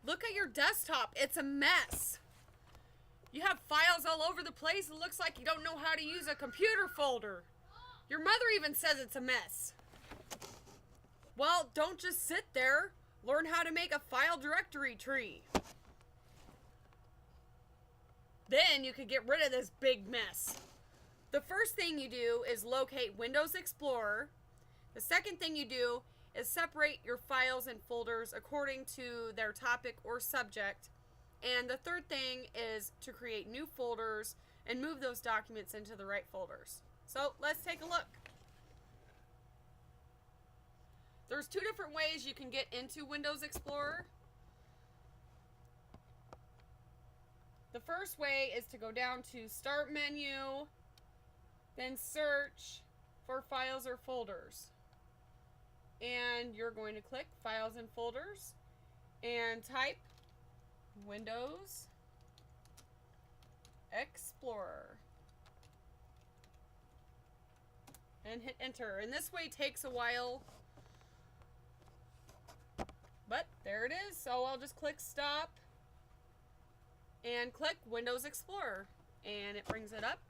Look at your desktop. It's a mess. You have files all over the place. It looks like you don't know how to use a computer folder. Your mother even says it's a mess. Well, don't just sit there. Learn how to make a file directory tree. Then you can get rid of this big mess. The first thing you do is locate Windows Explorer. The second thing you do is separate your files and folders according to their topic or subject. And the third thing is to create new folders and move those documents into the right folders. So let's take a look. There's two different ways you can get into Windows Explorer. The first way is to go down to Start menu, then search for files or folders. And you're going to click Files and Folders and type Windows Explorer and hit enter. And this way takes a while, but there it is. So I'll just click stop and click Windows Explorer and it brings it up.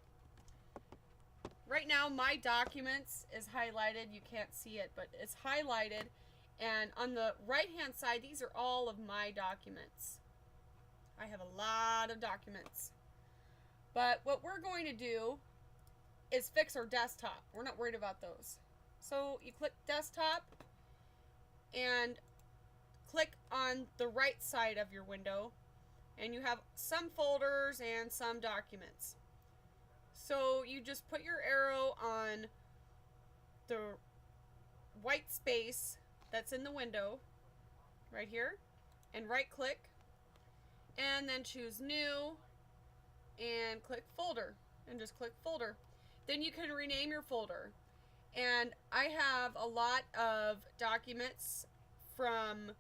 Right now my documents is highlighted. You can't see it, but it's highlighted, and on the right hand side these are all of my documents. I have a lot of documents. But what we're going to do is fix our desktop. We're not worried about those. So you click desktop and click on the right side of your window, and you have some folders and some documents. So you just put your arrow on the white space that's in the window right here and right click and then choose new and click folder and just click folder. Then you can rename your folder. And I have a lot of documents from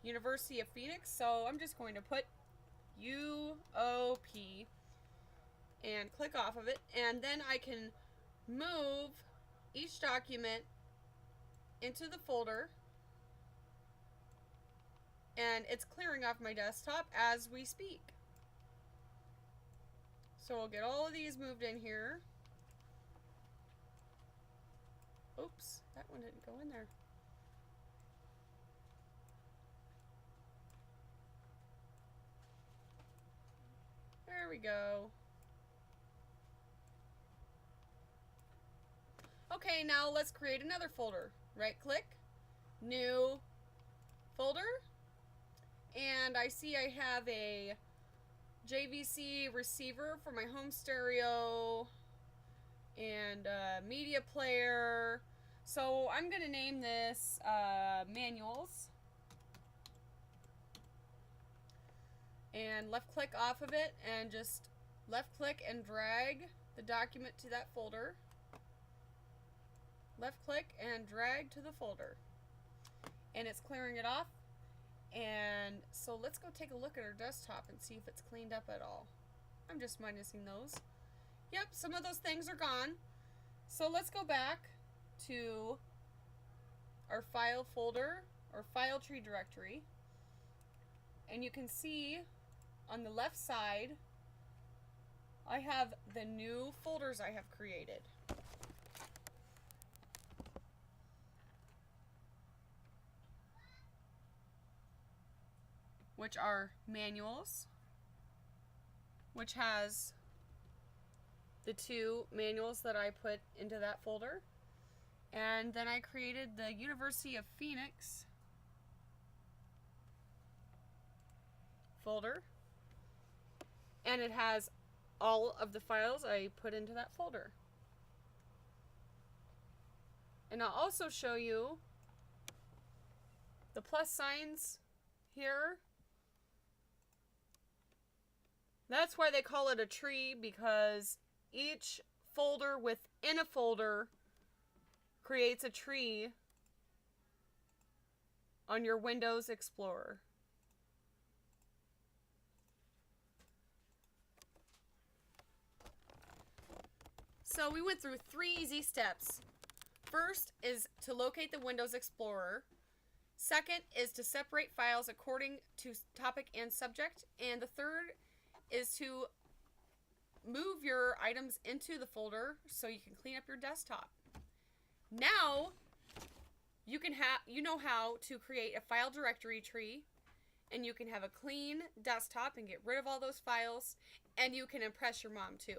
University of Phoenix, so I'm just going to put UOP and click off of it, and then I can move each document into the folder, and it's clearing off my desktop as we speak. So we'll get all of these moved in here. Oops, that one didn't go in there. There we go. Okay, now let's create another folder. Right click, new folder, and I see I have a JVC receiver for my home stereo and media player. So I'm going to name this manuals, and left click off of it and just left click and drag the document to that folder. Left click and drag to the folder, and it's clearing it off. And so let's go take a look at our desktop and see if it's cleaned up at all. I'm just minusing those. Yep, some of those things are gone. So let's go back to our file folder or file tree directory, and you can see on the left side I have the new folders I have created. Which are manuals, which has the two manuals that I put into that folder. And then I created the University of Phoenix folder, and it has all of the files I put into that folder. And I'll also show you the plus signs here. That's why they call it a tree, because each folder within a folder creates a tree on your Windows Explorer. So we went through 3 easy steps. First is to locate the Windows Explorer. Second is to separate files according to topic and subject. And the third is to move your items into the folder so you can clean up your desktop. Now, you know how to create a file directory tree, and you can have a clean desktop and get rid of all those files, and you can impress your mom too.